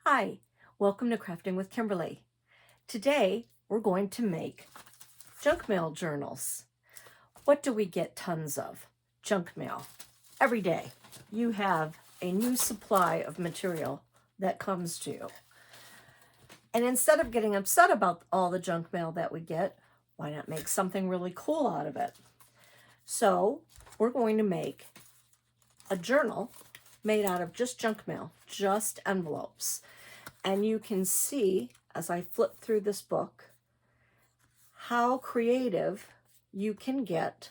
Hi, welcome to Crafting with Kimberly. Today we're going to make junk mail journals. What do we get tons of? Junk mail. Every day you have a new supply of material that comes to you. And instead of getting upset about all the junk mail that we get, why not make something really cool out of it? So we're going to make a journal made out of just junk mail, just envelopes. And you can see, as I flip through this book, how creative you can get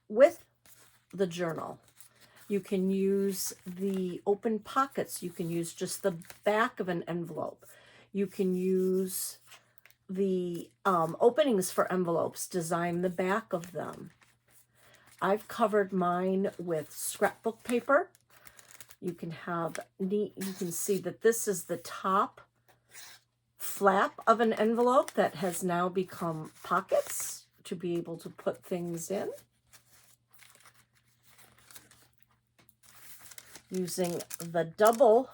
with the journal. You can use the open pockets. You can use just the back of an envelope. You can use the openings for envelopes, design the back of them. I've covered mine with scrapbook paper. You can see that this is the top flap of an envelope that has now become pockets to be able to put things in. Using the double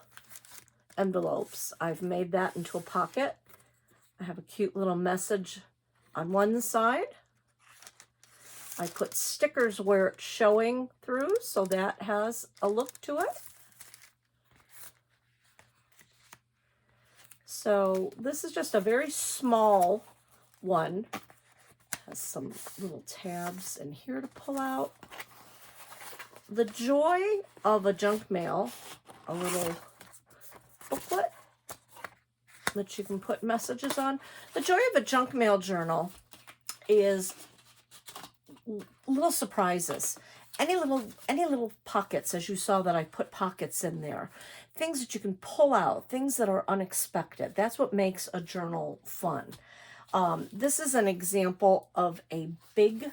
envelopes, I've made that into a pocket. I have a cute little message on one side. I put stickers where it's showing through, so that has a look to it. So this is just a very small one. Has some little tabs in here to pull out. The joy of a junk mail, a little booklet that you can put messages on. The joy of a junk mail journal is little surprises. Any little pockets, as you saw that I put pockets in there. Things that you can pull out, things that are unexpected. That's what makes a journal fun. This is an example of a big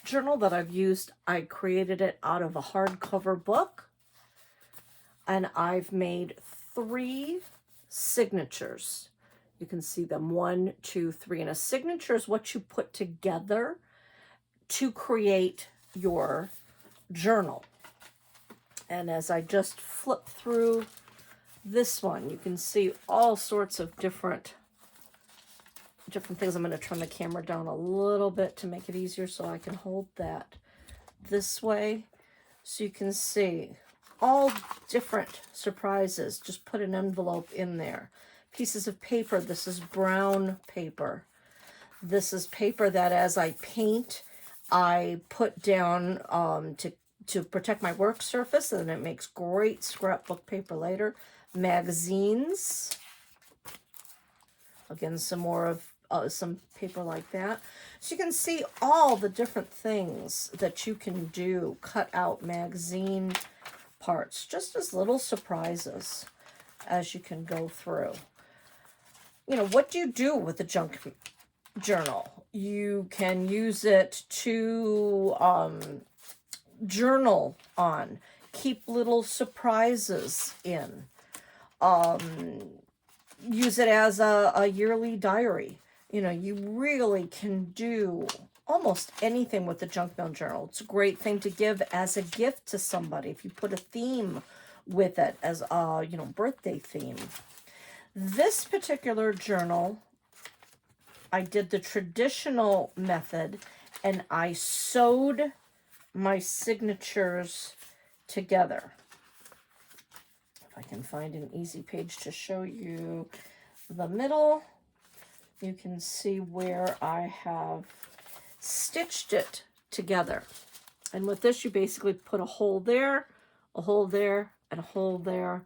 journal that I've used. I created it out of a hardcover book. And I've made 3 signatures. You can see them, 1, 2, 3. And a signature is what you put together to create your journal. And as I just flip through this one, you can see all sorts of different things. I'm going to turn the camera down a little bit to make it easier so I can hold that this way. So you can see all different surprises. Just put an envelope in there. Pieces of paper. This is brown paper. This is paper that as I paint, I put down to protect my work surface, and it makes great scrapbook paper later. Magazines. Again, some more of some paper like that. So you can see all the different things that you can do. Cut out magazine parts, just as little surprises as you can go through. You know, what do you do with a junk journal? You can use it to journal on, keep little surprises in, use it as a yearly diary. You know, you really can do almost anything with the junk mail journal. It's a great thing to give as a gift to somebody if you put a theme with it, as a birthday theme. This particular journal, I did the traditional method, and I sewed my signatures together. If I can find an easy page to show you the middle, you can see where I have stitched it together. And with this, you basically put a hole there, a hole there, and a hole there,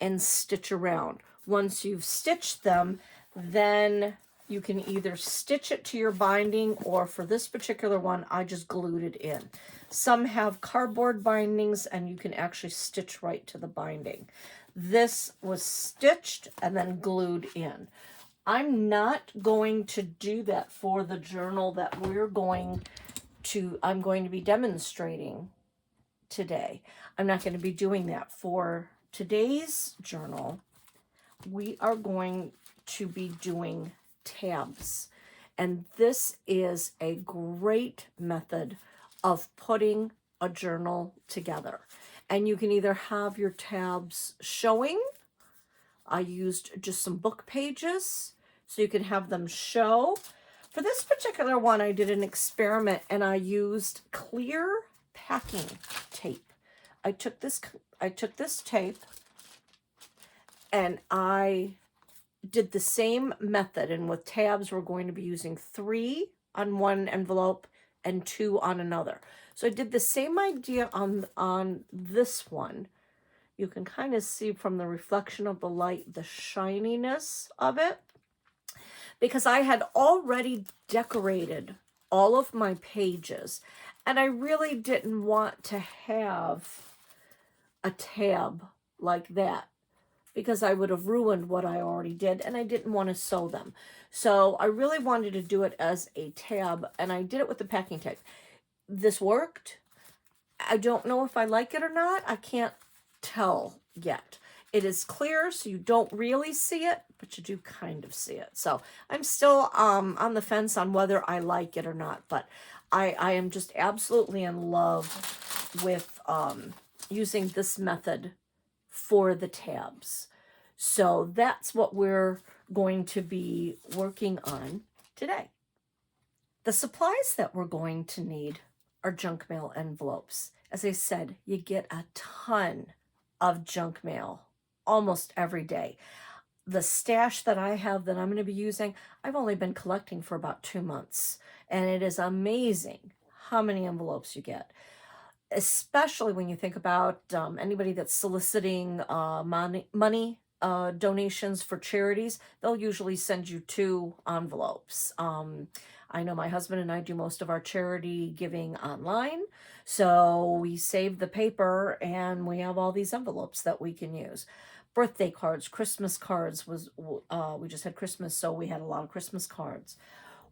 and stitch around. Once you've stitched them, then you can either stitch it to your binding, or for this particular one, I just glued it in. Some have cardboard bindings, and you can actually stitch right to the binding. This was stitched and then glued in. I'm not going to do that for the journal that I'm going to be demonstrating today. I'm not going to be doing that. For today's journal, we are going to be doing tabs. And this is a great method of putting a journal together. And you can either have your tabs showing I used just some book pages so you can have them show. For this particular one, I did an experiment and I used clear packing tape. I took this tape and I did the same method, and with tabs we're going to be using 3 on one envelope and 2 on another. So I did the same idea on this one. You can kind of see from the reflection of the light the shininess of it, because I had already decorated all of my pages and I really didn't want to have a tab like that, because I would have ruined what I already did and I didn't want to sew them. So I really wanted to do it as a tab, and I did it with the packing tape. This worked. I don't know if I like it or not. I can't tell yet. It is clear, so you don't really see it, but you do kind of see it. So I'm still on the fence on whether I like it or not, but I am just absolutely in love with using this method for the tabs. So that's what we're going to be working on today. The supplies that we're going to need are junk mail envelopes. As I said, you get a ton of junk mail almost every day. The stash that I have that I'm going to be using, I've only been collecting for about 2 months, and it is amazing how many envelopes you get, especially when you think about anybody that's soliciting money donations for charities. They'll usually send you 2 envelopes. I know my husband and I do most of our charity giving online, so we save the paper and we have all these envelopes that we can use. Birthday cards, Christmas cards we just had Christmas, so we had a lot of Christmas cards.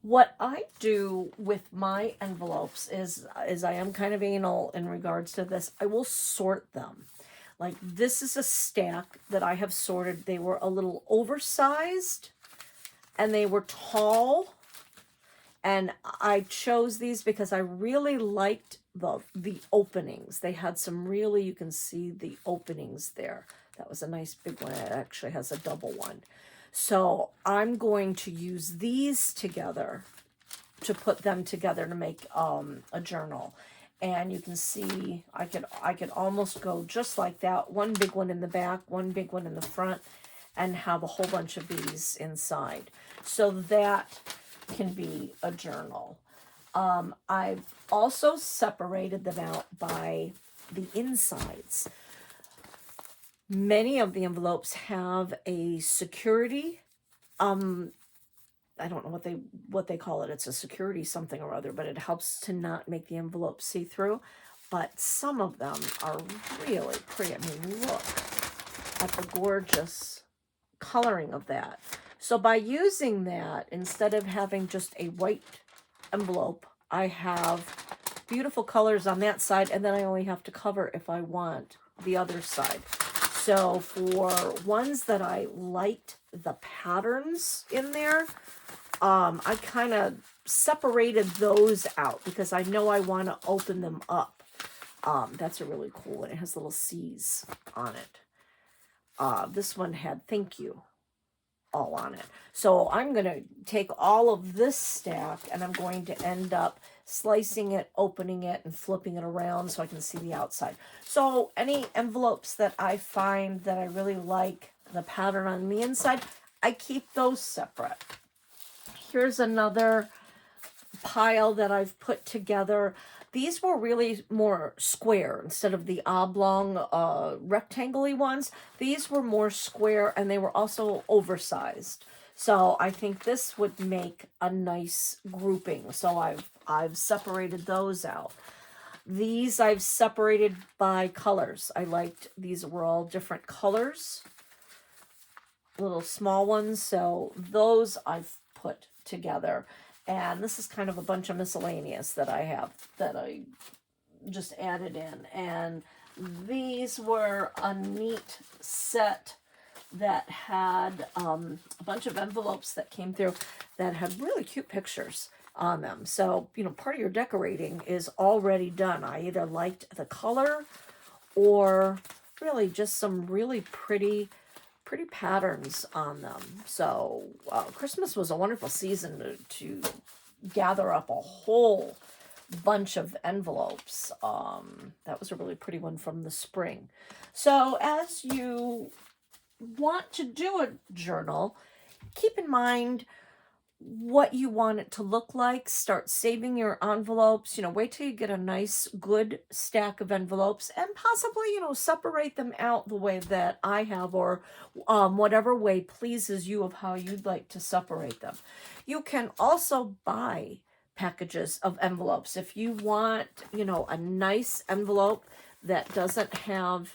What I do with my envelopes is I am kind of anal in regards to this. I will sort them. Like, this is a stack that I have sorted. They were a little oversized and they were tall. And I chose these because I really liked the openings. They had some really, you can see the openings there. That was a nice big one. It actually has a double one. So I'm going to use these together to put them together to make a journal. And you can see I could almost go just like that. One big one in the back, one big one in the front, and have a whole bunch of these inside. So that can be a journal. I've also separated them out by the insides. Many of the envelopes have a security, I don't know what they call it. It's a security something or other, but it helps to not make the envelope see-through. But some of them are really pretty. I mean, look at the gorgeous coloring of that. So by using that, instead of having just a white envelope, I have beautiful colors on that side, and then I only have to cover if I want the other side. So for ones that I liked the patterns in there, I kind of separated those out because I know I want to open them up. That's a really cool one. It has little C's on it. This one had thank you all on it. So I'm going to take all of this stack and I'm going to end up slicing it, opening it, and flipping it around so I can see the outside. So any envelopes that I find that I really like the pattern on the inside, I keep those separate. Here's another pile that I've put together. These were really more square instead of the oblong, rectangle-y ones. These were more square, and they were also oversized. So I think this would make a nice grouping. So I've separated those out. These I've separated by colors. I liked these were all different colors, little small ones. So those I've put together. And this is kind of a bunch of miscellaneous that I have that I just added in. And these were a neat set that had a bunch of envelopes that came through that had really cute pictures on them. So, you know, part of your decorating is already done. I either liked the color or really just some really pretty pretty patterns on them. So Christmas was a wonderful season to gather up a whole bunch of envelopes. That was a really pretty one from the spring. So as you want to do a journal, keep in mind what you want it to look like. Start saving your envelopes. Wait till you get a nice, good stack of envelopes, and possibly, separate them out the way that I have, or whatever way pleases you of how you'd like to separate them. You can also buy packages of envelopes. If you want, a nice envelope that doesn't have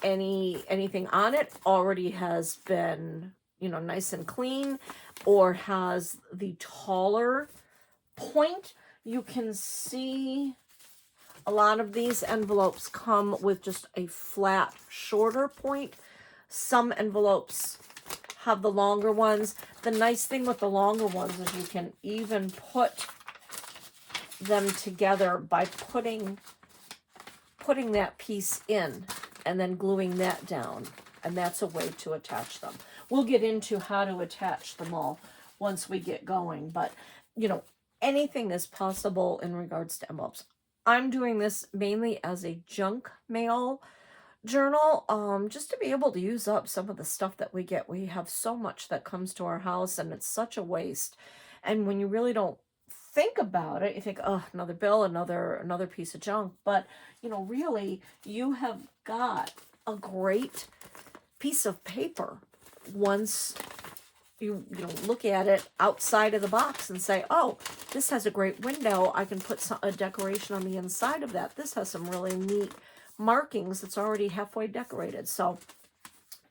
anything on it, already has been, nice and clean, or has the taller point, you can see a lot of these envelopes come with just a flat, shorter point. Some envelopes have the longer ones. The nice thing with the longer ones is you can even put them together by putting that piece in and then gluing that down, and that's a way to attach them. We'll get into how to attach them all once we get going, but anything is possible in regards to envelopes. I'm doing this mainly as a junk mail journal, just to be able to use up some of the stuff that we get. We have so much that comes to our house, and it's such a waste. And when you really don't think about it, you think, oh, another bill, another piece of junk. But really, you have got a great piece of paper once you look at it outside of the box and say, oh, this has a great window. I can put a decoration on the inside of that. This has some really neat markings. It's already halfway decorated. So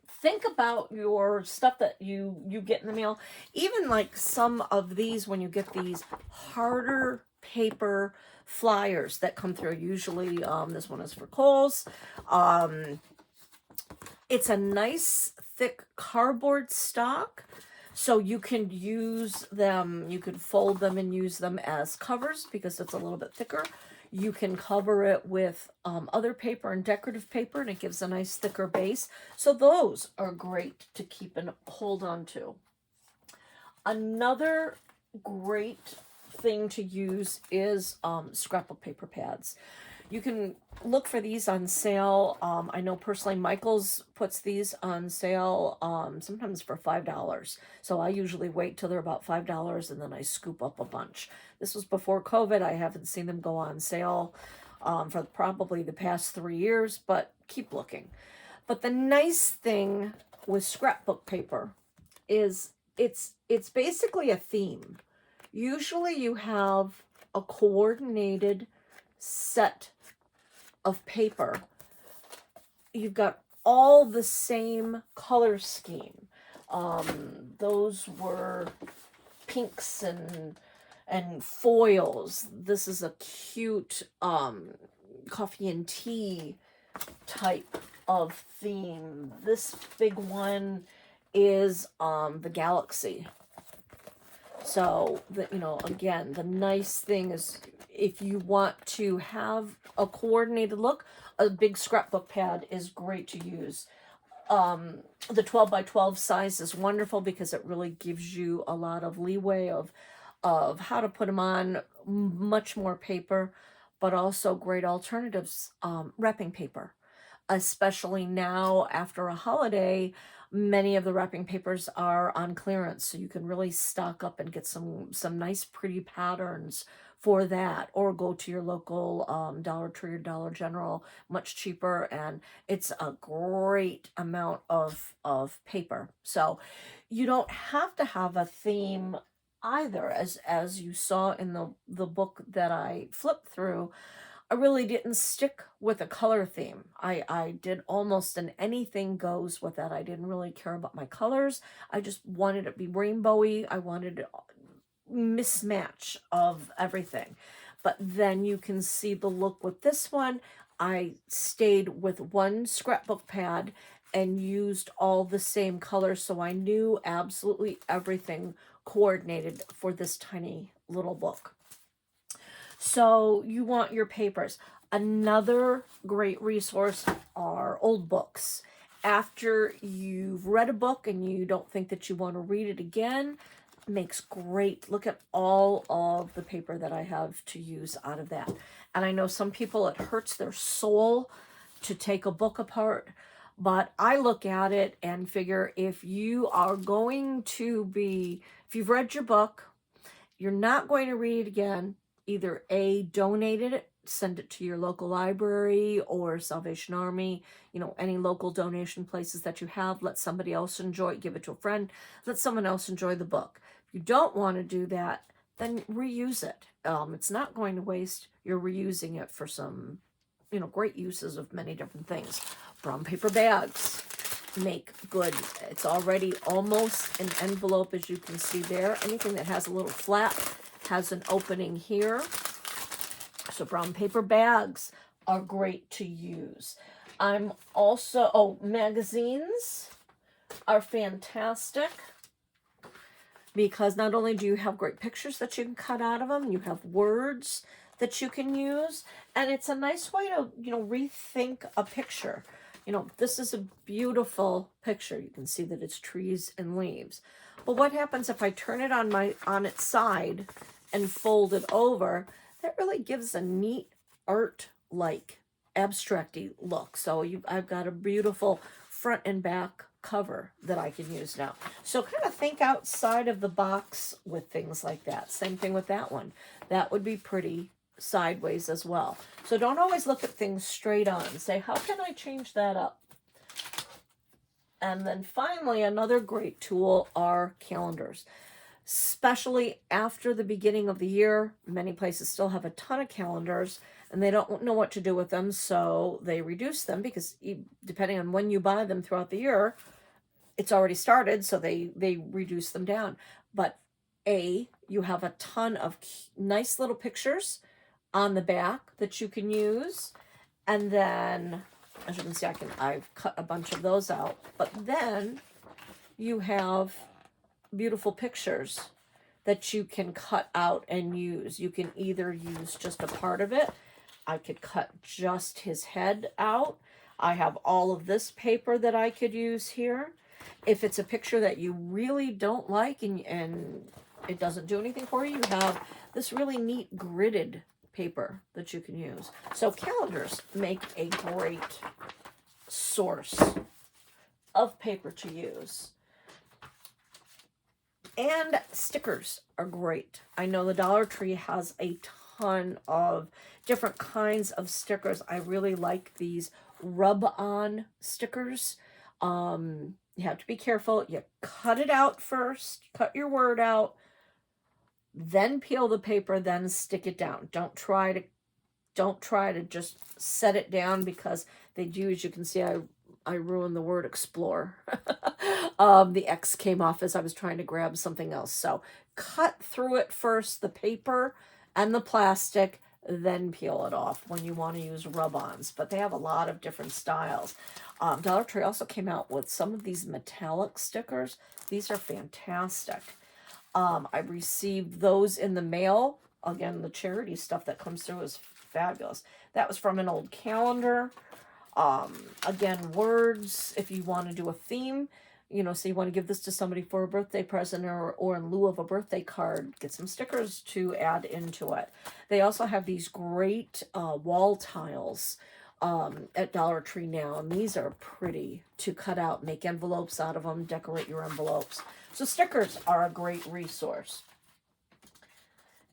think about your stuff that you get in the mail. Even like some of these, when you get these harder paper flyers that come through, usually this one is for Kohl's. It's a nice thick cardboard stock, so you can use them, you could fold them and use them as covers because it's a little bit thicker. You can cover it with other paper and decorative paper, and it gives a nice thicker base. So those are great to keep and hold on to. Another great thing to use is scrapbook paper pads. You can look for these on sale. I know personally Michael's puts these on sale sometimes for $5. So I usually wait till they're about $5 and then I scoop up a bunch. This was before COVID. I haven't seen them go on sale for probably the past 3 years, but keep looking. But the nice thing with scrapbook paper is it's basically a theme. Usually you have a coordinated set of paper. You've got all the same color scheme. Those were pinks and foils. This is a cute coffee and tea type of theme. This big one is the galaxy. So again, the nice thing is, if you want to have a coordinated look, a big scrapbook pad is great to use. The 12 by 12 size is wonderful because it really gives you a lot of leeway of how to put them on much more paper, but also great alternatives. Wrapping paper, especially now after a holiday, many of the wrapping papers are on clearance, so you can really stock up and get some nice pretty patterns for that, or go to your local Dollar Tree or Dollar General, much cheaper, and it's a great amount of paper. So you don't have to have a theme either. As you saw in the book that I flipped through, I really didn't stick with a color theme. I did almost an anything goes with that. I didn't really care about my colors. I just wanted it to be rainbowy. I wanted mismatch of everything. But then you can see the look with this one. I stayed with one scrapbook pad and used all the same colors, so I knew absolutely everything coordinated for this tiny little book. So you want your papers. Another great resource are old books. after you've read a book and you don't think that you want to read it again, makes great. Look at all of the paper that I have to use out of that. And I know some people, it hurts their soul to take a book apart, but I look at it and figure if you are going to be, if you've read your book, you're not going to read it again, either A, donate it, send it to your local library or Salvation Army, you know, any local donation places that you have. Let somebody else enjoy it, give it to a friend, let someone else enjoy the book. If you don't want to do that, then reuse it. It's not going to waste. You're reusing it for some, you know, great uses of many different things. Brown paper bags make good. It's already almost an envelope, as you can see there. Anything that has a little flap has an opening here. So brown paper bags are great to use. I'm also, magazines are fantastic because not only do you have great pictures that you can cut out of them, you have words that you can use, and it's a nice way to, you know, rethink a picture. You know, this is a beautiful picture. You can see that it's trees and leaves. But what happens if I turn it on its side and fold it over? That really gives a neat art-like abstracty look. So I've got a beautiful front and back cover that I can use now. So kind of think outside of the box with things like that. Same thing with that one. That would be pretty sideways as well. So don't always look at things straight on. Say, how can I change that up? And then finally, another great tool are calendars. Especially after the beginning of the year, many places still have a ton of calendars and they don't know what to do with them, so they reduce them because depending on when you buy them throughout the year, it's already started, so they reduce them down. But you have a ton of nice little pictures on the back that you can use, and then as you can see, I've cut a bunch of those out. But then you have beautiful pictures that you can cut out and use. You can either use just a part of it. I could cut just his head out. I have all of this paper that I could use here. If it's a picture that you really don't like and it doesn't do anything for you, you have this really neat gridded paper that you can use. So calendars make a great source of paper to use. And stickers are great. I know the Dollar Tree has a ton of different kinds of stickers. I really like these rub-on stickers. You have to be careful. You cut it out first, cut your word out, then peel the paper, then stick it down. Don't try to just set it down because they do, as you can see, I ruined the word explore. The X came off as I was trying to grab something else. So cut through it first, the paper and the plastic, then peel it off when you want to use rub-ons. But they have a lot of different styles. Dollar Tree also came out with some of these metallic stickers. These are fantastic. I received those in the mail. Again, the charity stuff that comes through is fabulous. That was from an old calendar. Again, words, if you want to do a theme, you know, so you want to give this to somebody for a birthday present or in lieu of a birthday card, get some stickers to add into it. They also have these great wall tiles at Dollar Tree now, and these are pretty to cut out, make envelopes out of them, decorate your envelopes. So stickers are a great resource.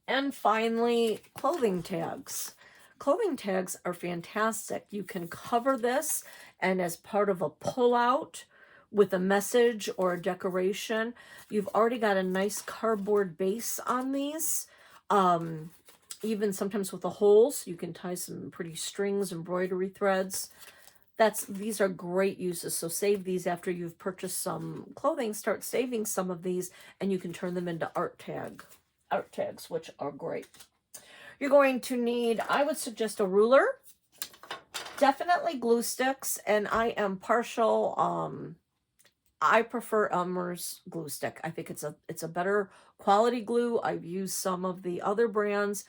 And finally, clothing tags. Clothing tags are fantastic. You can cover this, and as part of a pull-out with a message or a decoration, you've already got a nice cardboard base on these. Even sometimes with the holes, you can tie some pretty strings, embroidery threads. These are great uses. So save these after you've purchased some clothing. Start saving some of these, and you can turn them into art tags, which are great. You're going to need, I would suggest a ruler, definitely glue sticks, and I am partial, I prefer Elmer's glue stick. I think it's a better quality glue. I've used some of the other brands.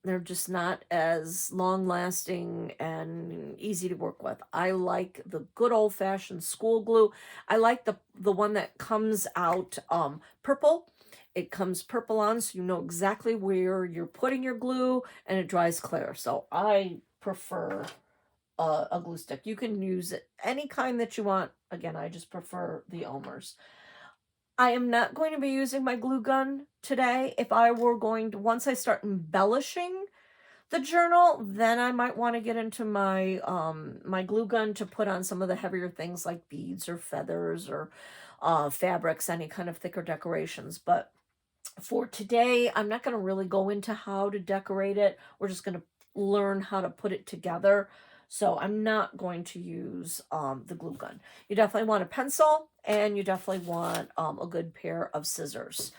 They're just not as long lasting and easy to work with. I like the good old fashioned school glue. I like the one that comes out purple. It comes purple on, so you know exactly where you're putting your glue, and it dries clear. So I prefer a glue stick. You can use any kind that you want. Again, I just prefer the Elmer's. I am not going to be using my glue gun today. If I were going to, once I start embellishing the journal, then I might want to get into my my glue gun to put on some of the heavier things like beads or feathers or fabrics, any kind of thicker decorations. But for today, I'm not going to really go into how to decorate it. We're just going to learn how to put it together. So I'm not going to use the glue gun. You definitely want a pencil, and you definitely want a good pair of scissors.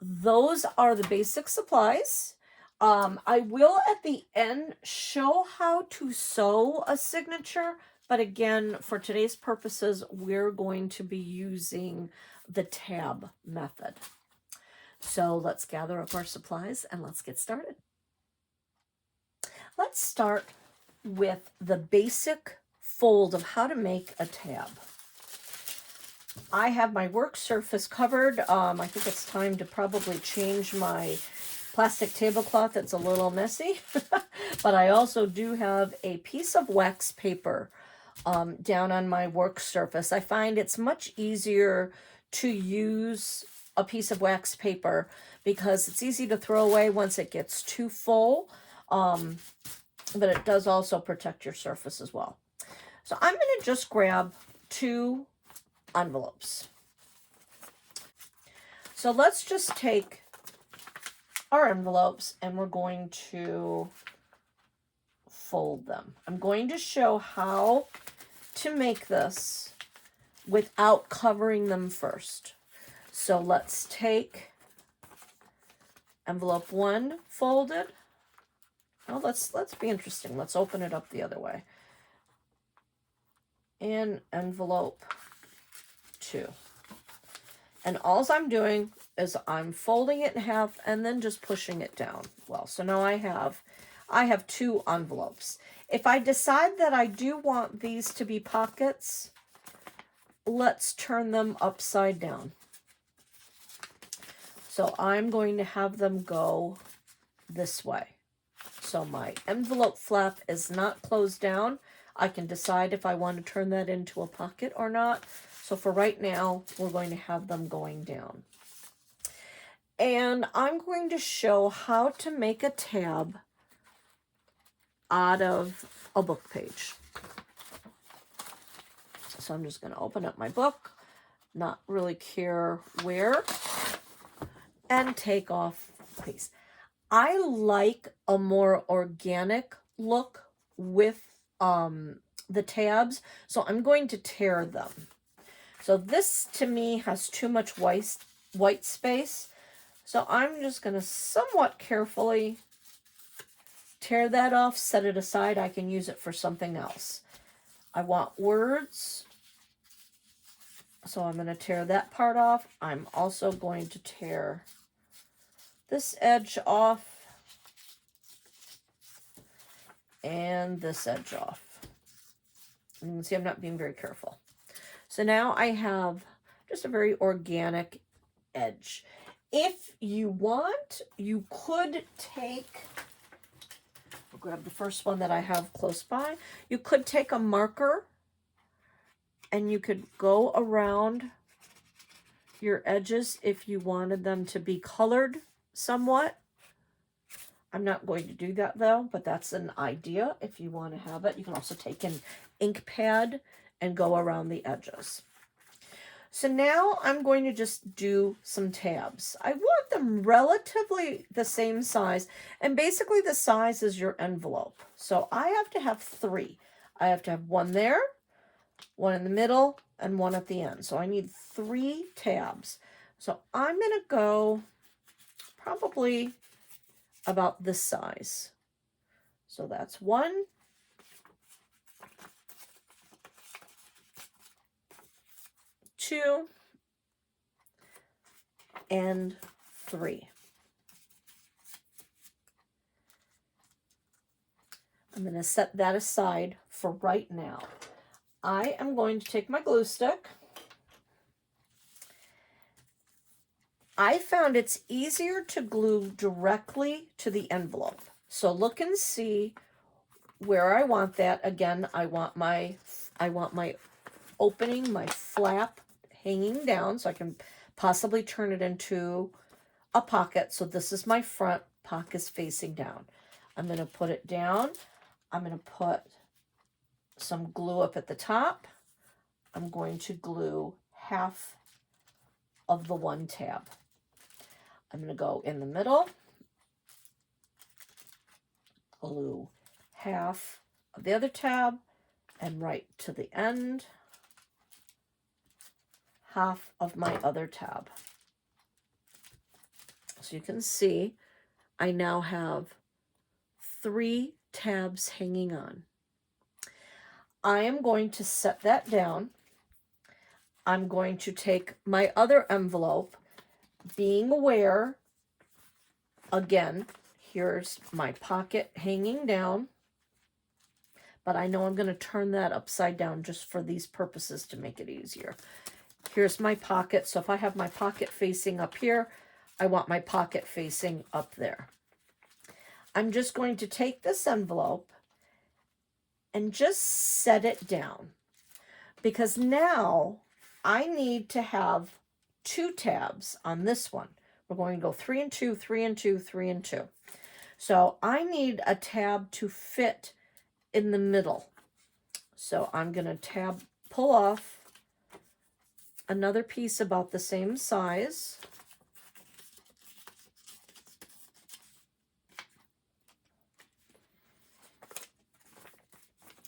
Those are the basic supplies. I will at the end show how to sew a signature, but again, for today's purposes, we're going to be using the tab method. So let's gather up our supplies and let's get started. Let's start with the basic fold of how to make a tab. I have my work surface covered. I think it's time to probably change my plastic tablecloth. It's a little messy, but I also do have a piece of wax paper down on my work surface. I find it's much easier to use a piece of wax paper because it's easy to throw away once it gets too full, but it does also protect your surface as well. So I'm going to just grab 2 envelopes. So let's just take our envelopes and we're going to fold them. I'm going to show how to make this without covering them first. So let's take envelope 1 folded. Oh, let's be interesting. Let's open it up the other way. And envelope 2. And all I'm doing is I'm folding it in half and then just pushing it down. Well, so now I have 2 envelopes. If I decide that I do want these to be pockets, let's turn them upside down. So I'm going to have them go this way. So my envelope flap is not closed down. I can decide if I want to turn that into a pocket or not. So for right now, we're going to have them going down. And I'm going to show how to make a tab out of a book page. So I'm just going to open up my book, not really care where, and take off a piece. I like a more organic look with the tabs, so I'm going to tear them. So this to me has too much white space, so I'm just going to somewhat carefully tear that off, set it aside. I can use it for something else. I want words, so I'm going to tear that part off. I'm also going to tear this edge off and this edge off. And you can see I'm not being very careful. So now I have just a very organic edge. If you want, you could take, I'll grab the first one that I have close by. You could take a marker and you could go around your edges if you wanted them to be colored somewhat. I'm not going to do that though, but that's an idea if you want to have it. You can also take an ink pad and go around the edges. So now I'm going to just do some tabs. I want them relatively the same size, and basically the size is your envelope. So I have to have 3. I have to have 1 there, 1 in the middle, and 1 at the end. So I need 3 tabs. So I'm going to go probably about this size. So that's 1, 2, and 3. I'm going to set that aside for right now. I am going to take my glue stick. I found it's easier to glue directly to the envelope. So look and see where I want that. Again, I want my opening, my flap hanging down so I can possibly turn it into a pocket. So this is my front, pocket is facing down. I'm going to put it down. I'm going to put some glue up at the top. I'm going to glue half of the one tab. I'm going to go in the middle, glue half of the other tab, and right to the end, half of my other tab. So you can see I now have 3 tabs hanging on. I am going to set that down. I'm going to take my other envelope, being aware, again, here's my pocket hanging down, but I know I'm going to turn that upside down just for these purposes to make it easier. Here's my pocket. So if I have my pocket facing up here, I want my pocket facing up there. I'm just going to take this envelope and just set it down, because now I need to have 2 tabs on this one. We're going to go 3 and 2, 3 and 2, 3 and 2. So I need a tab to fit in the middle. So I'm going to pull off another piece about the same size.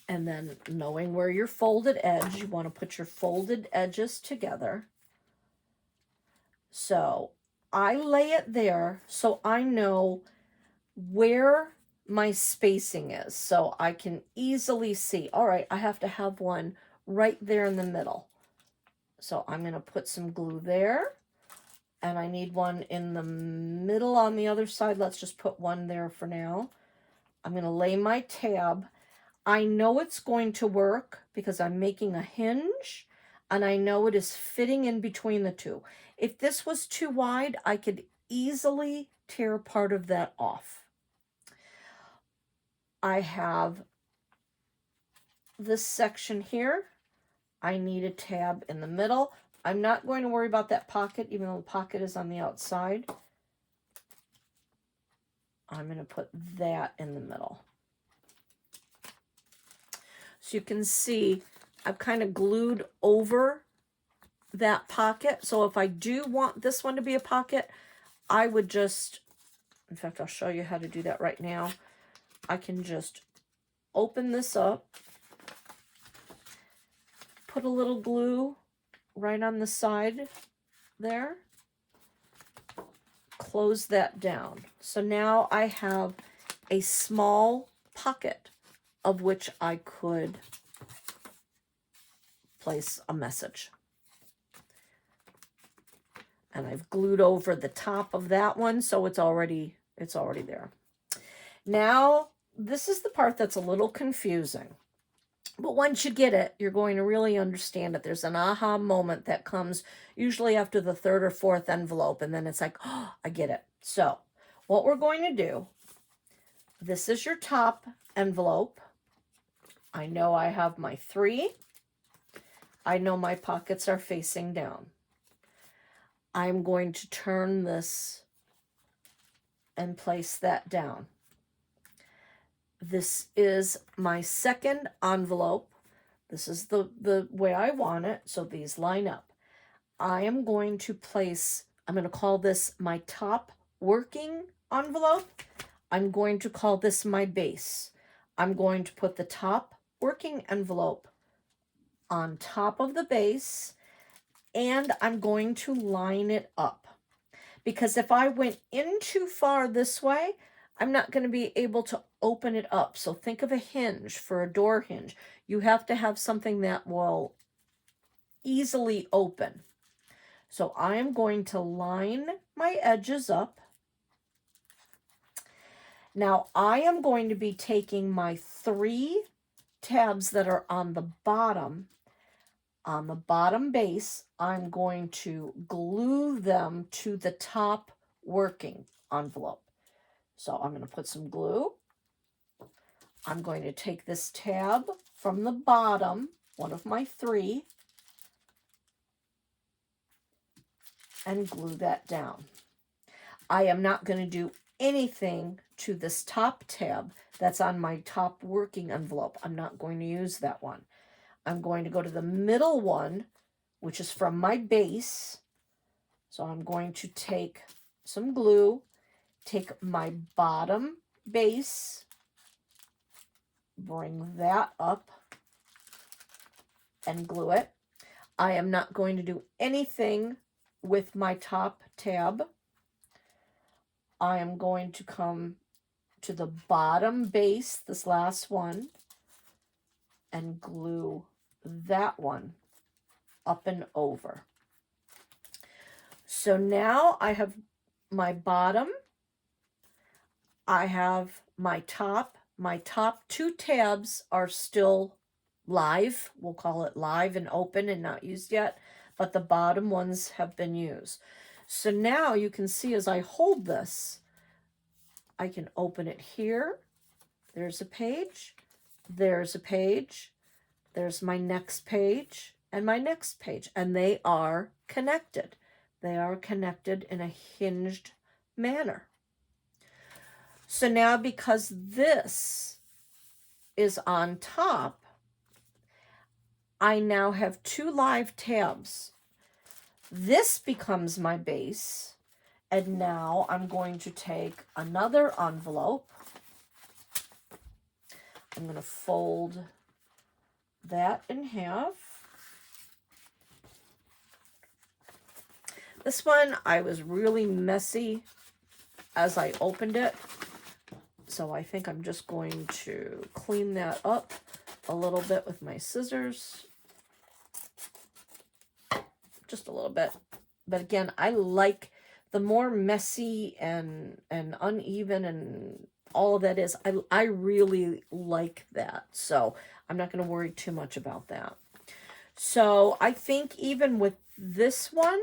And then knowing where your folded edge, you want to put your folded edges together. So I lay it there so I know where my spacing is. So I can easily see, all right, I have to have one right there in the middle. So I'm going to put some glue there. And I need one in the middle on the other side. Let's just put one there for now. I'm going to lay my tab. I know it's going to work because I'm making a hinge and I know it is fitting in between the two. If this was too wide, I could easily tear part of that off. I have this section here. I need a tab in the middle. I'm not going to worry about that pocket, even though the pocket is on the outside. I'm going to put that in the middle. So you can see I've kind of glued over that pocket. So if I do want this one to be a pocket, I would just, in fact, I'll show you how to do that right now. I can just open this up, put a little glue right on the side there, close that down. So now I have a small pocket of which I could place a message. And I've glued over the top of that one, so it's already there. Now, this is the part that's a little confusing. But once you get it, you're going to really understand it. There's an aha moment that comes usually after the 3rd or 4th envelope, and then it's like, oh, I get it. So what we're going to do, this is your top envelope. I know I have my 3. I know my pockets are facing down. I'm going to turn this and place that down. This is my 2nd envelope. This is the way I want it, so these line up. I am going to place, I'm going to call this my top working envelope. I'm going to call this my base. I'm going to put the top working envelope on top of the base, and I'm going to line it up. Because if I went in too far this way, I'm not going to be able to open it up. So think of a hinge for a door hinge. You have to have something that will easily open. So I am going to line my edges up. Now I am going to be taking my 3 tabs that are on the bottom base. I'm going to glue them to the top working envelope. So I'm going to put some glue. I'm going to take this tab from the bottom, one of my 3, and glue that down. I am not going to do anything to this top tab that's on my top working envelope. I'm not going to use that one. I'm going to go to the middle one, which is from my base. So I'm going to take some glue, take my bottom base, bring that up, and glue it. I am not going to do anything with my top tab. I am going to come to the bottom base, this last one, and glue that one up and over. So now I have my bottom, I have my top. My top 2 tabs are still live. We'll call it live and open and not used yet, but the bottom ones have been used. So now you can see as I hold this, I can open it here. There's a page. There's a page. There's my next page and my next page. And they are connected. They are connected in a hinged manner. So now because this is on top, I now have 2 live tabs. This becomes my base. And now I'm going to take another envelope. I'm going to fold that in half. This one, I was really messy as I opened it. So I think I'm just going to clean that up a little bit with my scissors. Just a little bit. But again, I like the more messy and uneven and all of that is, I really like that. So I'm not going to worry too much about that. So I think even with this one,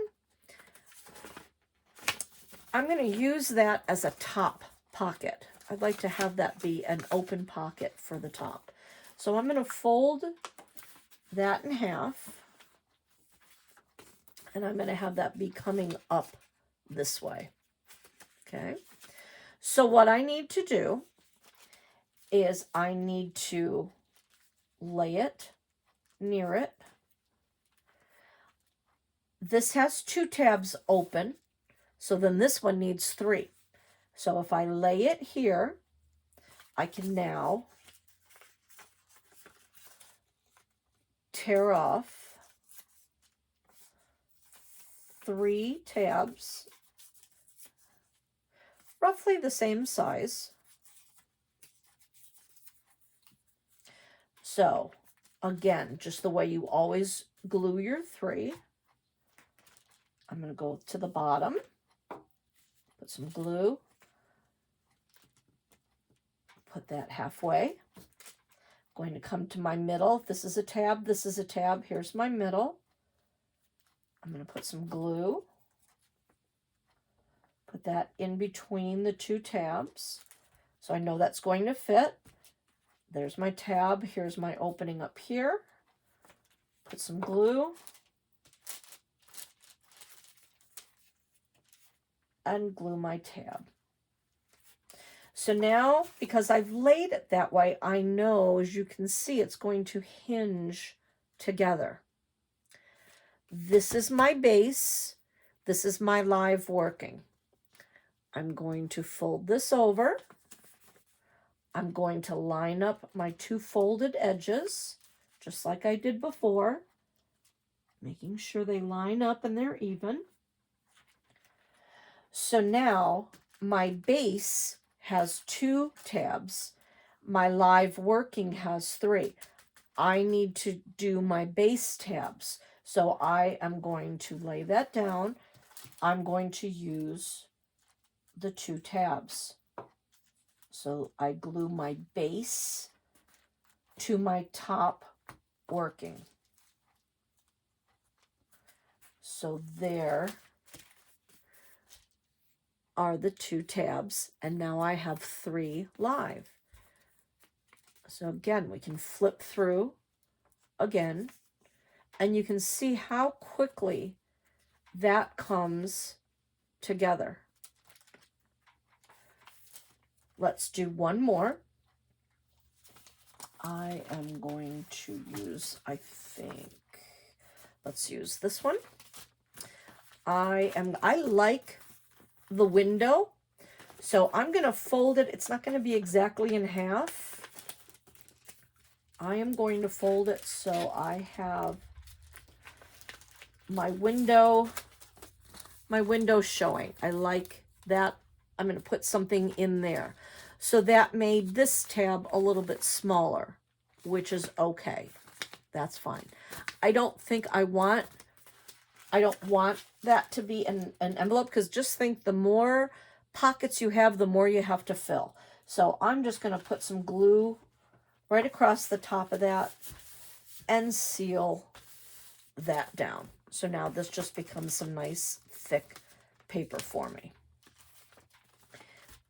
I'm going to use that as a top pocket. I'd like to have that be an open pocket for the top. So I'm going to fold that in half. And I'm going to have that be coming up this way. Okay. So what I need to do is I need to lay it near it. This has 2 tabs open. So then this one needs 3. So if I lay it here, I can now tear off 3 tabs, roughly the same size. So again, just the way you always glue your 3. I'm going to go to the bottom, put some glue, put that halfway. I'm going to come to my middle. This is a tab, this is a tab. Here's my middle. I'm going to put some glue, put that in between the 2 tabs. So I know that's going to fit. There's my tab. Here's my opening up here. Put some glue. And glue my tab. So now, because I've laid it that way, I know, as you can see, it's going to hinge together. This is my base. This is my live working. I'm going to fold this over. I'm going to line up my 2 folded edges, just like I did before, making sure they line up and they're even. So now my base has 2 tabs. My live working has 3. I need to do my base tabs. So I am going to lay that down. I'm going to use the 2 tabs. So I glue my base to my top working. So there are the 2 tabs, and now I have 3 live. So again, we can flip through again, and you can see how quickly that comes together. Let's do one more. I am going to use, I think, let's use this one. I like the window, so I'm going to fold it. It's not going to be exactly in half. I am going to fold it so I have my window showing. I like that. I'm going to put something in there. So that made this tab a little bit smaller, which is okay. That's fine. I don't want that to be an envelope, because just think, the more pockets you have, the more you have to fill. So I'm just going to put some glue right across the top of that and seal that down. So now this just becomes some nice thick paper for me.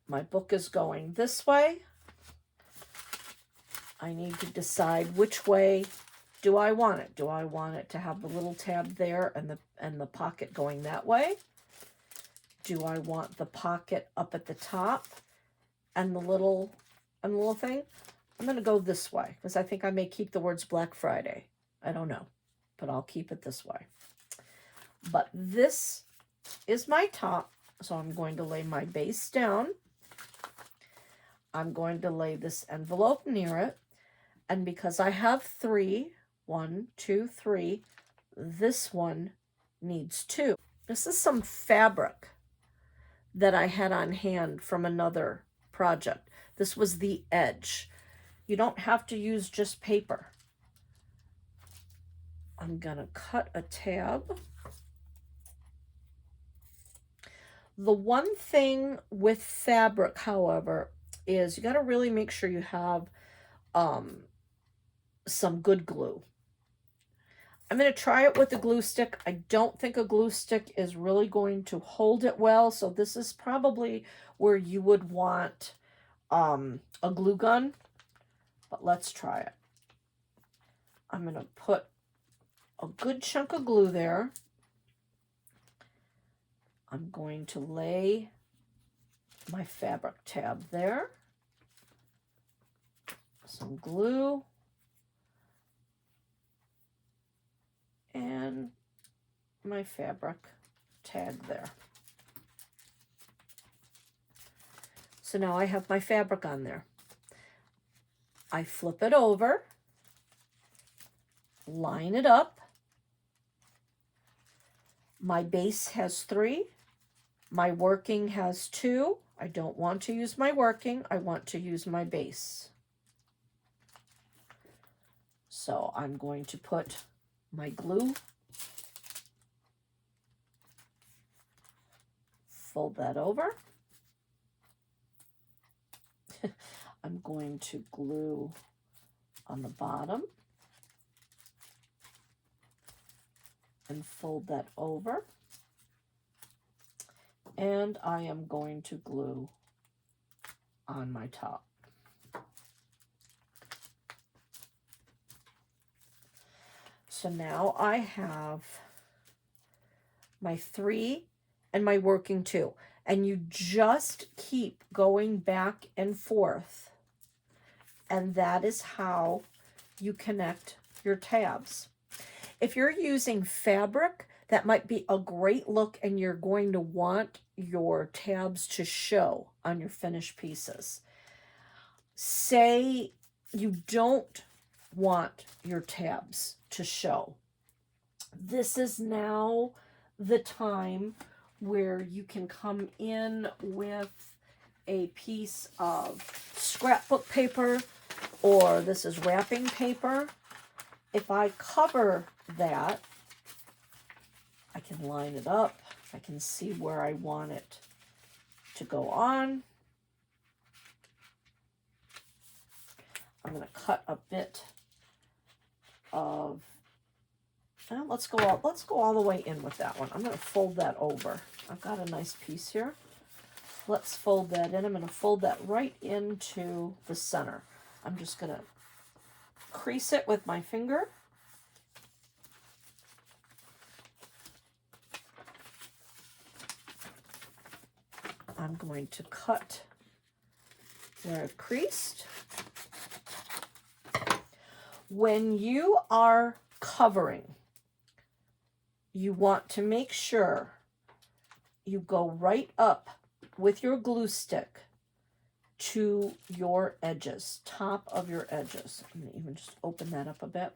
My book is going this way. I need to decide which way do I want it. Do I want it to have the little tab there and the pocket going that way? Do I want the pocket up at the top and the little thing? I'm going to go this way because I think I may keep the words Black Friday. I don't know, but I'll keep it this way. But this is my top, so I'm going to lay my base down. I'm going to lay this envelope near it, and because I have 3, 1, 2, 3, this one needs 2. This is some fabric that I had on hand from another project. This was the edge. You don't have to use just paper. I'm gonna cut a tab. The one thing with fabric, however, is you got to really make sure you have some good glue. I'm going to try it with a glue stick. I don't think a glue stick is really going to hold it well, so this is probably where you would want a glue gun, but let's try it. I'm going to put a good chunk of glue there. I'm going to lay my fabric tab there. Some glue. And my fabric tag there. So now I have my fabric on there. I flip it over, line it up. My base has 3. My working has 2. I don't want to use my working. I want to use my base. So I'm going to put my glue, fold that over. I'm going to glue on the bottom and fold that over. And I am going to glue on my top. So now I have my 3 and my working 2. And you just keep going back and forth. And that is how you connect your tabs. If you're using fabric, that might be a great look, and you're going to want your tabs to show on your finished pieces. Say you don't want your tabs to show. This is now the time where you can come in with a piece of scrapbook paper, or this is wrapping paper. If I cover that, I can line it up. I can see where I want it to go on. I'm going to cut a bit of, well, let's go all the way in with that one. I'm going to fold that over. I've got a nice piece here. Let's fold that in. I'm going to fold that right into the center. I'm just going to crease it with my finger. I'm going to cut where I've creased. When you are covering, you want to make sure you go right up with your glue stick to your edges, top of your edges. I'm going to even just open that up a bit.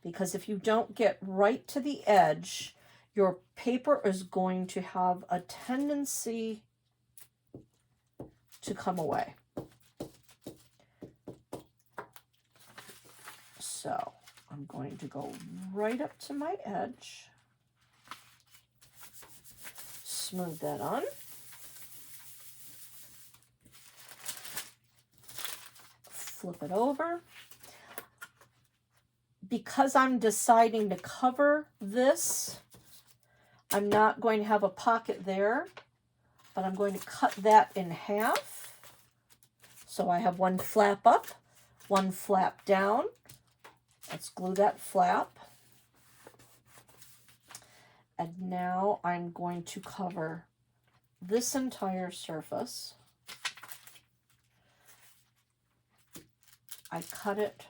Because if you don't get right to the edge, your paper is going to have a tendency to come away. So I'm going to go right up to my edge, smooth that on. Flip it over. Because I'm deciding to cover this, I'm not going to have a pocket there, but I'm going to cut that in half. So I have one flap up, one flap down. Let's glue that flap. And now I'm going to cover this entire surface. I cut it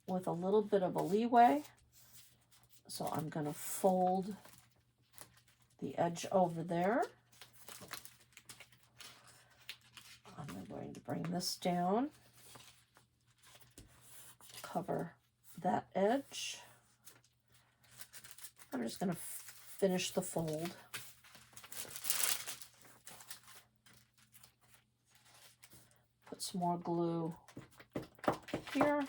with a little bit of a leeway. So I'm going to fold the edge over there. I'm going to bring this down, cover that edge. I'm just going to finish the fold. Put some more glue here.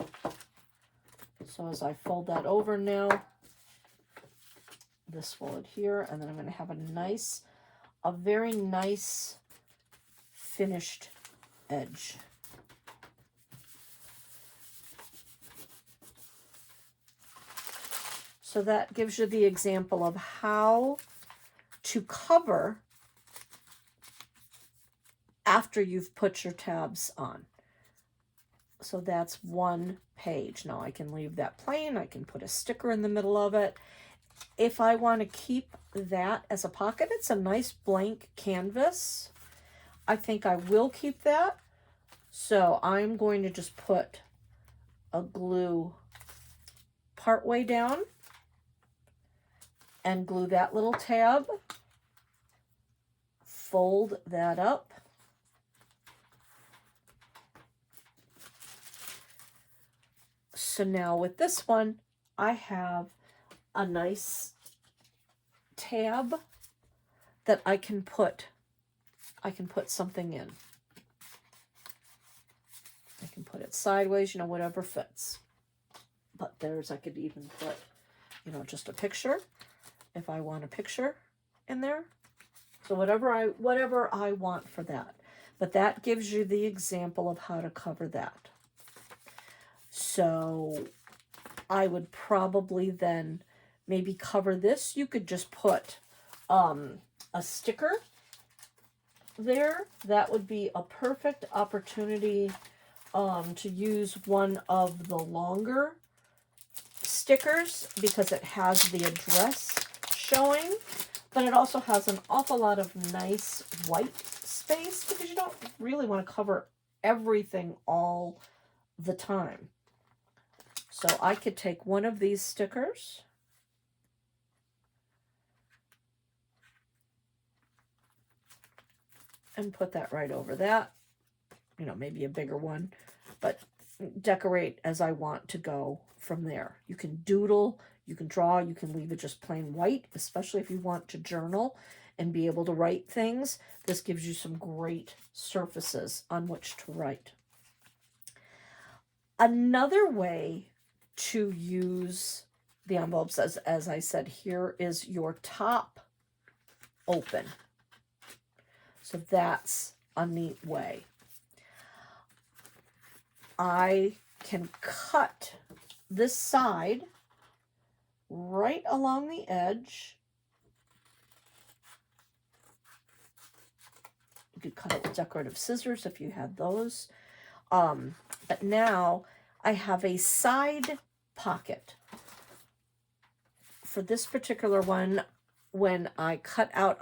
So as I fold that over now, this will adhere, and then I'm going to have a very nice finished edge. So that gives you the example of how to cover after you've put your tabs on. So that's one page. Now I can leave that plain. I can put a sticker in the middle of it. If I want to keep that as a pocket, it's a nice blank canvas. I think I will keep that. So I'm going to just put a glue partway down and glue that little tab. Fold that up. So now with this one, I have a nice tab that I can put something in. I can put it sideways, whatever fits. But I could even put, just a picture if I want a picture in there. So whatever I want for that. But that gives you the example of how to cover that. So I would probably then maybe cover this. You could just put a sticker there. That would be a perfect opportunity to use one of the longer stickers because it has the address showing, but it also has an awful lot of nice white space because you don't really want to cover everything all the time. So I could take one of these stickers and put that right over that, maybe a bigger one, but decorate as I want to go from there. You can doodle, you can draw, you can leave it just plain white, especially if you want to journal and be able to write things. This gives you some great surfaces on which to write. Another way to use the envelopes, as I said, here is your top open. So that's a neat way. I can cut this side right along the edge. You could cut it with decorative scissors if you had those. But now I have a side pocket. For this particular one, when I cut out,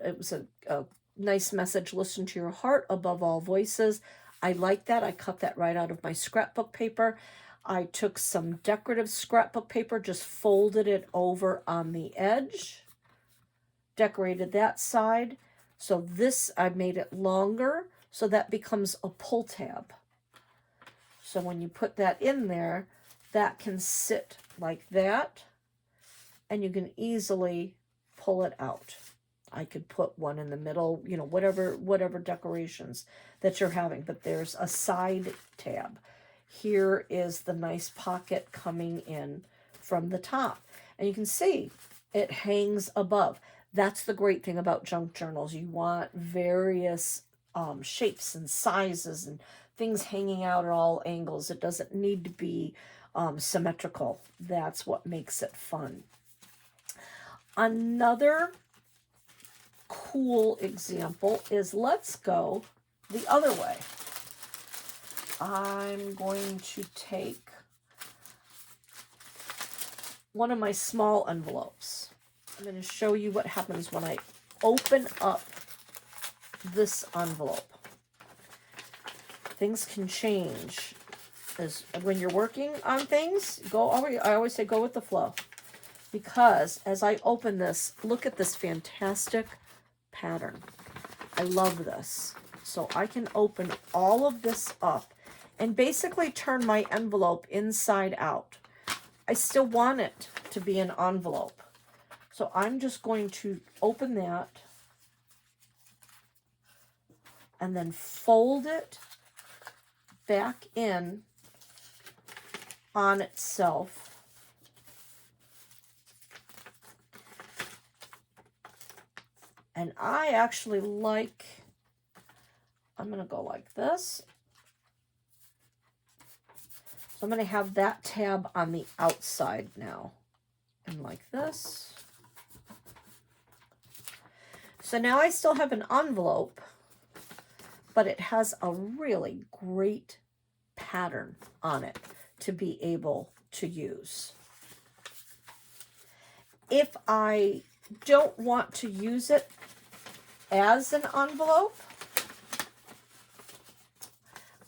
it was a nice message, listen to your heart above all voices. I like that. I cut that right out of my scrapbook paper. I took some decorative scrapbook paper, just folded it over on the edge, decorated that side. So this, I made it longer, so that becomes a pull tab. So when you put that in there, that can sit like that, and you can easily pull it out. I could put one in the middle, you know, whatever decorations that you're having, but there's a side tab. Here is the nice pocket coming in from the top. And you can see it hangs above. That's the great thing about junk journals. You want various shapes and sizes and things hanging out at all angles. It doesn't need to be symmetrical. That's what makes it fun. Another cool example is, let's go the other way. I'm going to take one of my small envelopes. I'm going to show you what happens when I open up this envelope. Things can change. As when you're working on things, I always say go with the flow. Because as I open this, look at this fantastic pattern. I love this. So I can open all of this up and basically turn my envelope inside out. I still want it to be an envelope. So I'm just going to open that and then fold it back in on itself. And I actually like, I'm going to go like this. So I'm going to have that tab on the outside now. And like this. So now I still have an envelope, but it has a really great pattern on it to be able to use. If I don't want to use it as an envelope,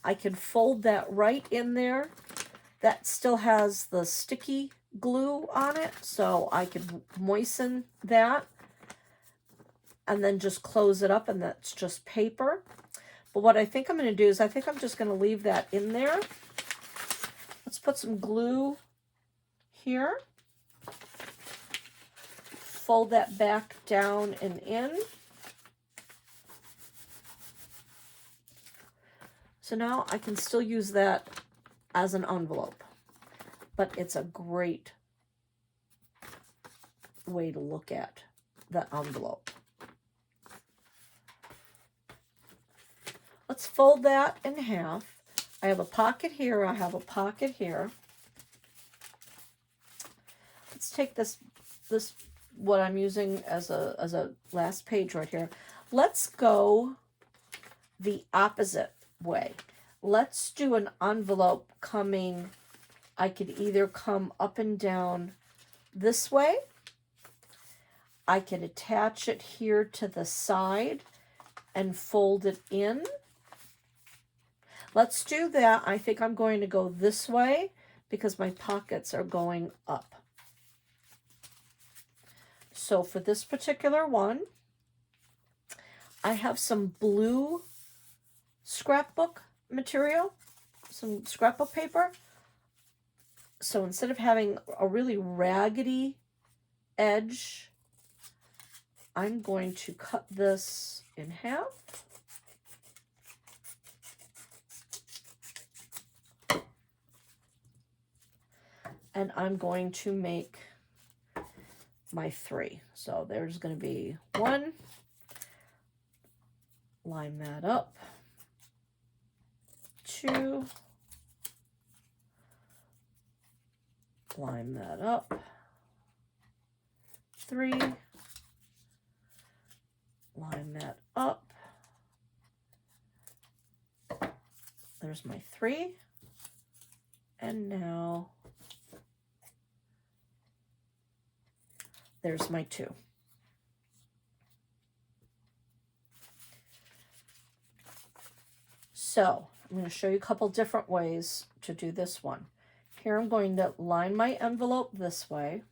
I can fold that right in there. That still has the sticky glue on it, so I can moisten that and then just close it up, and that's just paper. But what I think I'm going to do is I think I'm just going to leave that in there. Let's put some glue here. Fold that back down and in. So now I can still use that as an envelope, but it's a great way to look at the envelope. Let's fold that in half. I have a pocket here, I have a pocket here. Let's take this what I'm using as a last page right here. Let's go the opposite way. Let's do an envelope coming, I could either come up and down this way. I could attach it here to the side and fold it in. Let's do that. I think I'm going to go this way because my pockets are going up. So for this particular one, I have some blue scrapbook material, some scrapbook paper. So instead of having a really raggedy edge, I'm going to cut this in half. And I'm going to make my 3. So there's going to be 1. Line that up. 2. line that up. 3, line that up. There's my 3. And now there's my 2. So I'm going to show you a couple different ways to do this one. Here I'm going to line my envelope this way.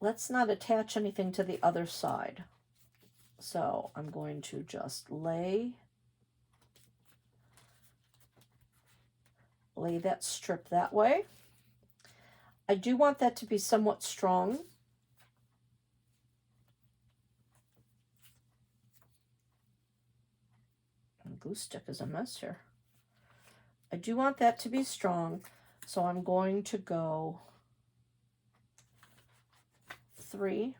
Let's not attach anything to the other side. So I'm going to just lay that strip that way. I do want that to be somewhat strong. And glue stick is a mess here. I do want that to be strong, so I'm going to go 3.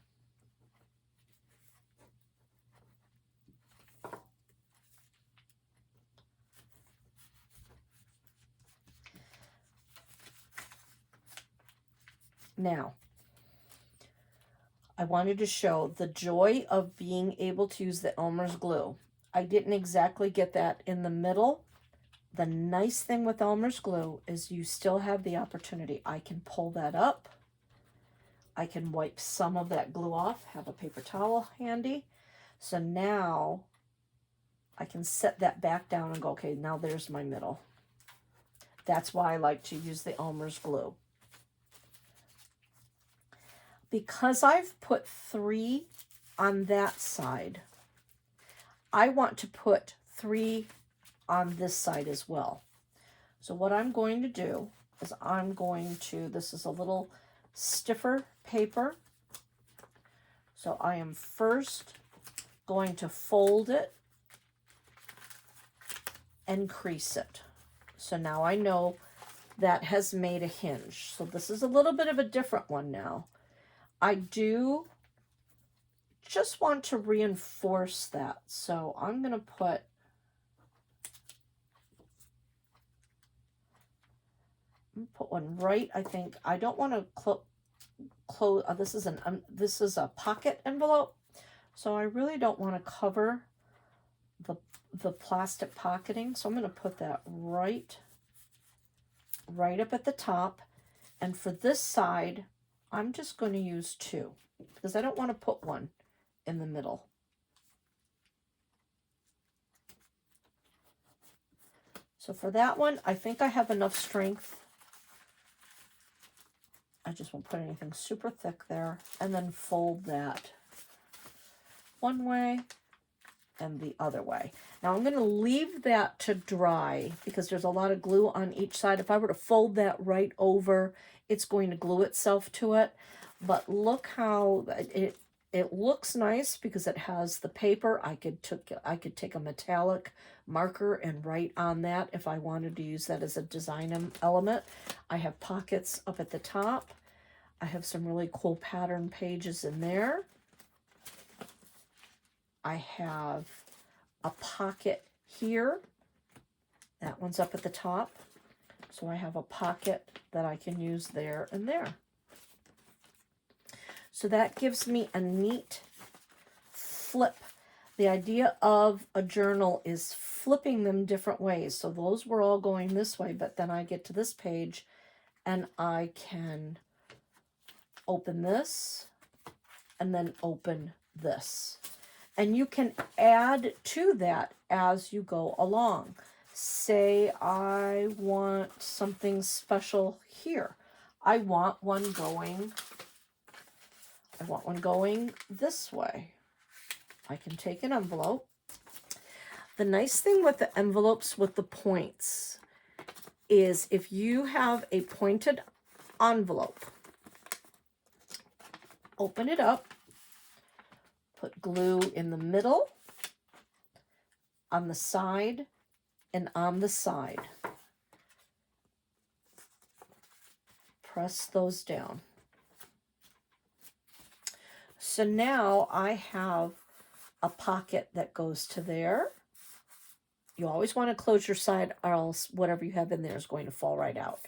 Now, I wanted to show the joy of being able to use the Elmer's glue. I didn't exactly get that in the middle. The nice thing with Elmer's glue is you still have the opportunity. I can pull that up. I can wipe some of that glue off, have a paper towel handy. So now I can set that back down and go, okay, now there's my middle. That's why I like to use the Elmer's glue. Because I've put 3 on that side, I want to put 3 on this side as well. So what I'm going to do is I'm going to, this is a little stiffer paper. So I am first going to fold it and crease it. So now I know that has made a hinge. So this is a little bit of a different one now. I do just want to reinforce that. So I'm going to put one right, I think. I don't want to close, this is a pocket envelope. So I really don't want to cover the plastic pocketing. So I'm going to put that right up at the top. And for this side, I'm just going to use 2 because I don't want to put one in the middle. So for that one, I think I have enough strength. I just won't put anything super thick there. And then fold that one way and the other way. Now I'm going to leave that to dry because there's a lot of glue on each side. If I were to fold that right over, it's going to glue itself to it. But look how it looks nice because it has the paper. I could take a metallic marker and write on that if I wanted to use that as a design element. I have pockets up at the top. I have some really cool pattern pages in there. I have a pocket here. That one's up at the top. So I have a pocket that I can use there and there. So that gives me a neat flip. The idea of a journal is flipping them different ways. So those were all going this way, but then I get to this page and I can open this and then open this. And you can add to that as you go along. Say I want something special here. I want one going this way. I can take an envelope. The nice thing with the envelopes with the points is if you have a pointed envelope, open it up, put glue in the middle, on the side, and on the side. Press those down. So now I have a pocket that goes to there. You always want to close your side or else whatever you have in there is going to fall right out.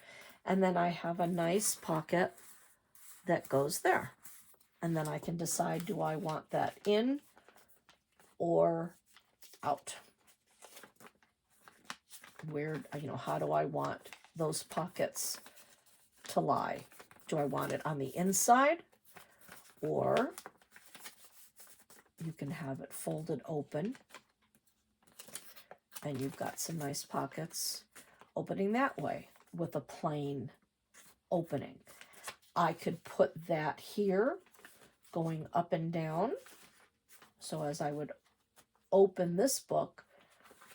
And then I have a nice pocket that goes there. And then I can decide, do I want that in or out? Where, you know, how do I want those pockets to lie? Do I want it on the inside, or you can have it folded open and you've got some nice pockets opening that way with a plain opening. I could put that here going up and down. So as I would open this book,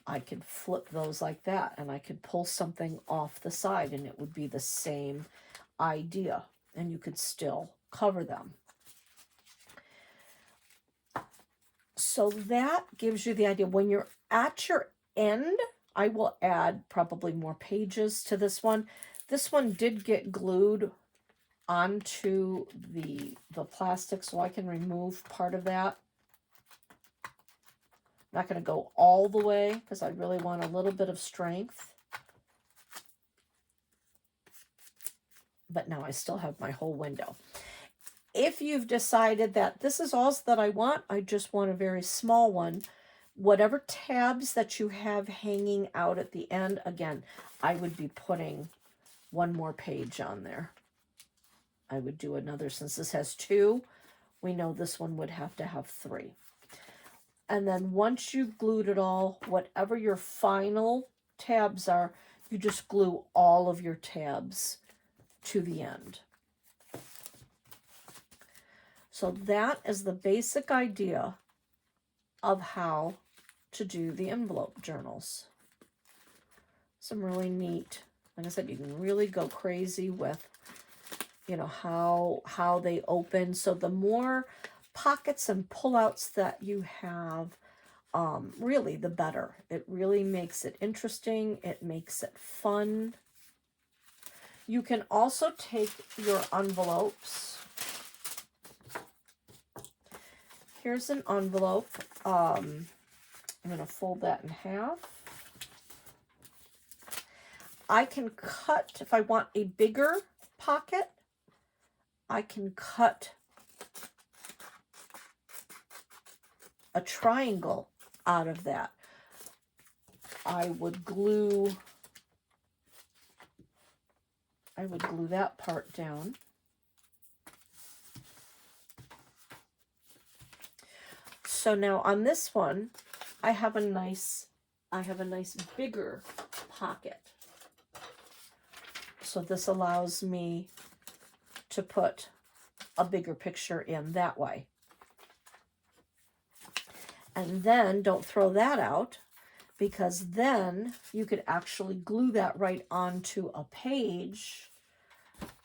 I could flip those like that, and I could pull something off the side and it would be the same idea, and you could still cover them. So that gives you the idea. When you're at your end, I will add probably more pages to this one. This one did get glued onto the plastic, so I can remove part of that. Not going to go all the way because I really want a little bit of strength. But now I still have my whole window. If you've decided that this is all that I want, I just want a very small one, whatever tabs that you have hanging out at the end, again, I would be putting one more page on there. I would do another, since this has 2, we know this one would have to have 3. And then once you've glued it all, whatever your final tabs are, you just glue all of your tabs to the end. So that is the basic idea of how to do the envelope journals. Some really neat, like I said, you can really go crazy with, you know, how they open. So the more pockets and pullouts that you have, really the better. It really makes it interesting. It makes it fun. You can also take your envelopes. Here's an envelope. I'm going to fold that in half. I can cut, if I want a bigger pocket, I can cut a triangle out of that. I would glue that part down. So now on this one, I have a nice bigger pocket. So this allows me to put a bigger picture in that way. And then don't throw that out, because then you could actually glue that right onto a page.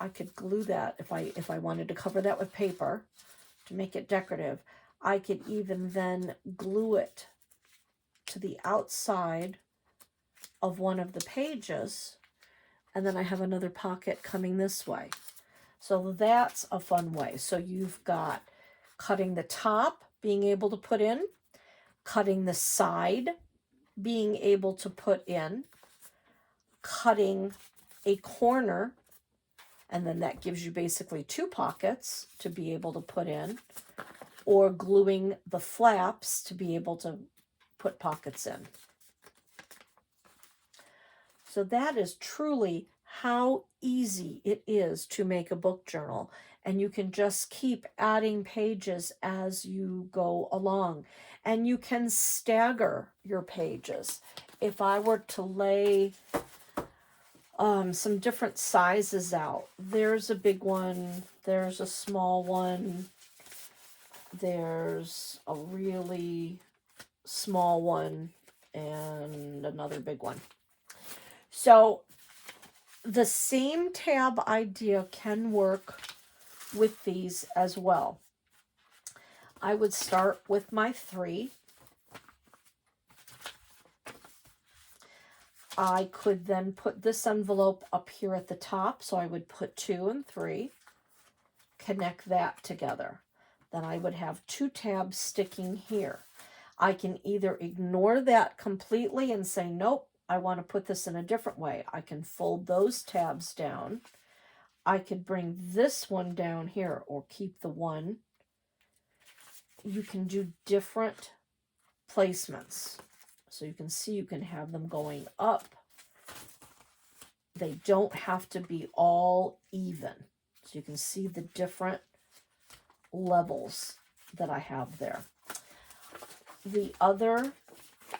I could glue that if I wanted to cover that with paper to make it decorative. I could even then glue it to the outside of one of the pages, and then I have another pocket coming this way. So that's a fun way. So you've got cutting the top, being able to put in, cutting the side, being able to put in, cutting a corner, and then that gives you basically 2 pockets to be able to put in, or gluing the flaps to be able to put pockets in. So that is truly how easy it is to make a book journal. And you can just keep adding pages as you go along. And you can stagger your pages. If I were to lay some different sizes out, there's a big one, there's a small one, there's a really small one, and another big one. So the same tab idea can work with these as well. I would start with my 3. I could then put this envelope up here at the top, so I would put 2 and 3, connect that together. Then I would have 2 tabs sticking here. I can either ignore that completely and say, nope, I want to put this in a different way. I can fold those tabs down. I could bring this one down here or keep the one. You can do different placements. So you can see you can have them going up. They don't have to be all even. So you can see the different levels that I have there. The other,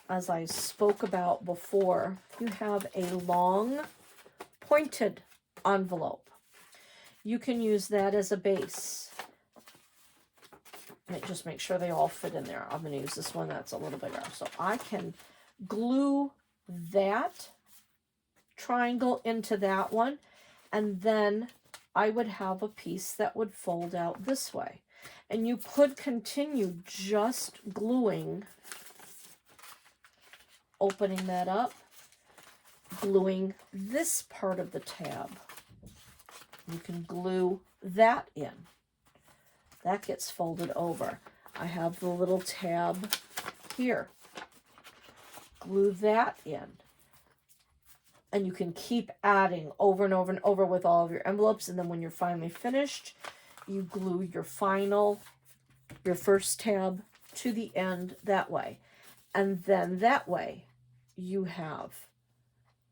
as I spoke about before, you have a long pointed envelope. You can use that as a base. Just make sure they all fit in there. I'm going to use this one that's a little bigger. So I can glue that triangle into that one, and then I would have a piece that would fold out this way. And you could continue just gluing, opening that up, gluing this part of the tab. You can glue that in. That gets folded over. I have the little tab here. Glue that in. And you can keep adding over and over and over with all of your envelopes. And then when you're finally finished, you glue your first tab to the end that way. And then that way you have,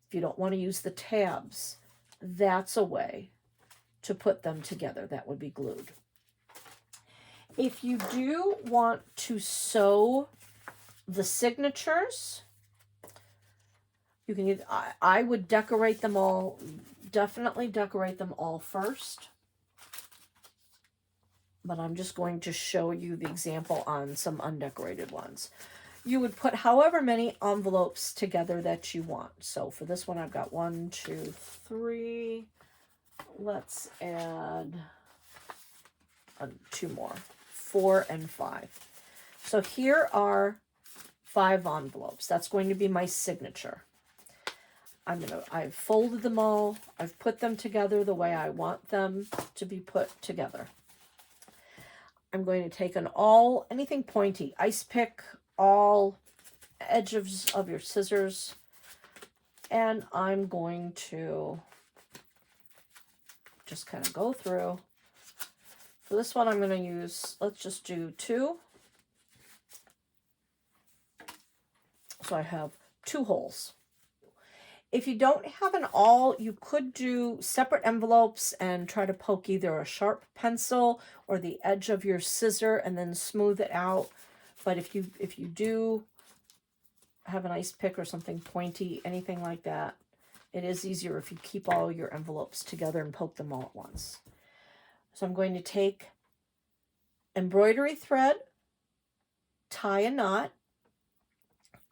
if you don't want to use the tabs, that's a way to put them together. That would be glued. If you do want to sew the signatures, you can, I would decorate them all, definitely decorate them all first. But I'm just going to show you the example on some undecorated ones. You would put however many envelopes together that you want. So for this one, I've got 1, 2, 3. Let's add 2 more, 4 and 5. So here are 5 envelopes. That's going to be my signature. I've folded them all. I've put them together the way I want them to be put together. I'm going to take anything pointy, ice pick, all edges of your scissors, and I'm going to just kind of go through. For this one, I'm going to use, let's just do 2. So I have 2 holes. If you don't have an awl, you could do separate envelopes and try to poke either a sharp pencil or the edge of your scissor and then smooth it out. But if you do have an ice pick or something pointy, anything like that, it is easier if you keep all your envelopes together and poke them all at once. So I'm going to take embroidery thread, tie a knot.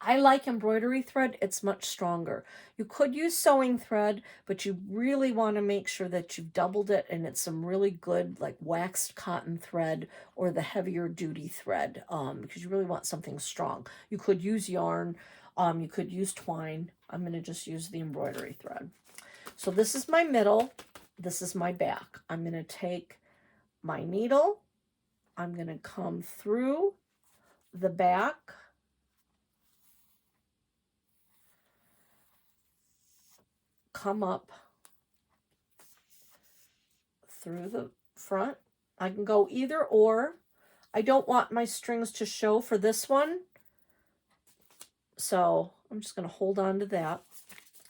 I like embroidery thread. It's much stronger. You could use sewing thread, but you really want to make sure that you've doubled it and it's some really good like waxed cotton thread or the heavier duty thread because you really want something strong. You could use yarn. You could use twine. I'm going to just use the embroidery thread. So this is my middle. This is my back. I'm going to take my needle. I'm going to come through the back. Come up through the front. I can go either or. I don't want my strings to show for this one. So I'm just going to hold on to that.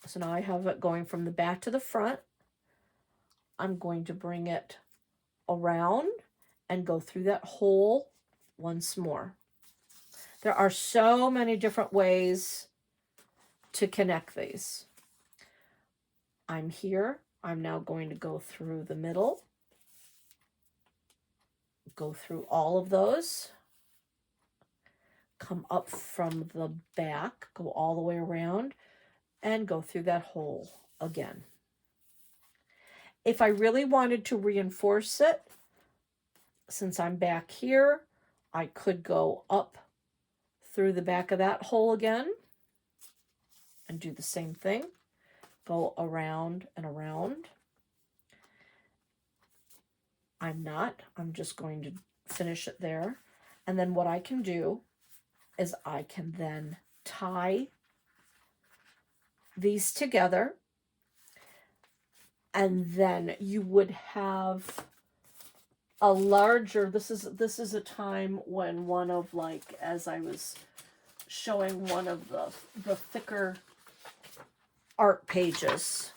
So now I have it going from the back to the front. I'm going to bring it around and go through that hole once more. There are so many different ways to connect these. I'm here. I'm now going to go through the middle, go through all of those, come up from the back, go all the way around, and go through that hole again. If I really wanted to reinforce it, since I'm back here, I could go up through the back of that hole again and do the same thing. Go around and around. I'm just going to finish it there. And then what I can do is I can then tie these together, and then you would have a larger, this is a time when one of, like, as I was showing, one of the thicker art pages,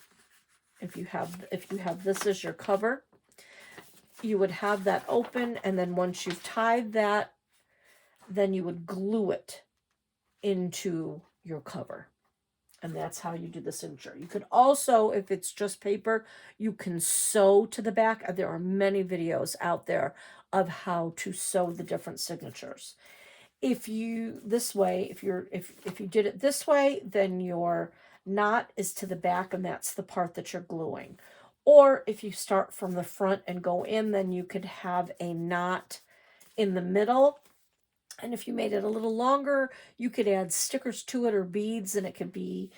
if you have this as your cover, you would have that open, and then once you've tied that, then you would glue it into your cover. And that's how you do the signature. You could also, if it's just paper, you can sew to the back. There are many videos out there of how to sew the different signatures. If you if you did it this way, then your knot is to the back, and that's the part that you're gluing. Or if you start from the front and go in, then you could have a knot in the middle. And if you made it a little longer, you could add stickers to it or beads, and it could be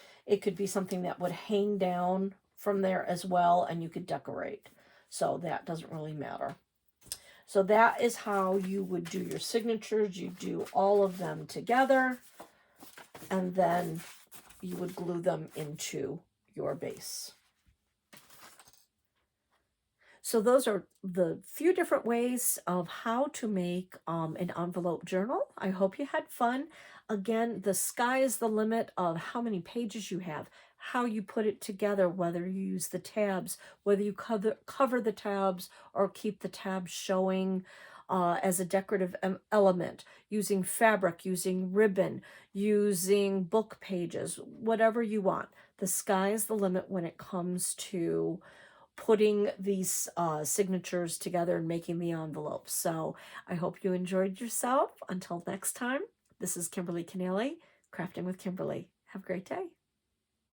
something that would hang down from there as well, and you could decorate. So that doesn't really matter. So that is how you would do your signatures. You do all of them together, and then you would glue them into your base. So those are the few different ways of how to make an envelope journal. I hope you had fun. Again, the sky is the limit of how many pages you have, how you put it together, whether you use the tabs, whether you cover the tabs or keep the tabs showing as a decorative element, using fabric, using ribbon, using book pages, whatever you want. The sky is the limit when it comes to putting these signatures together and making the envelopes. So I hope you enjoyed yourself. Until next time, this is Kimberly Canelli, Crafting with Kimberly. Have a great day.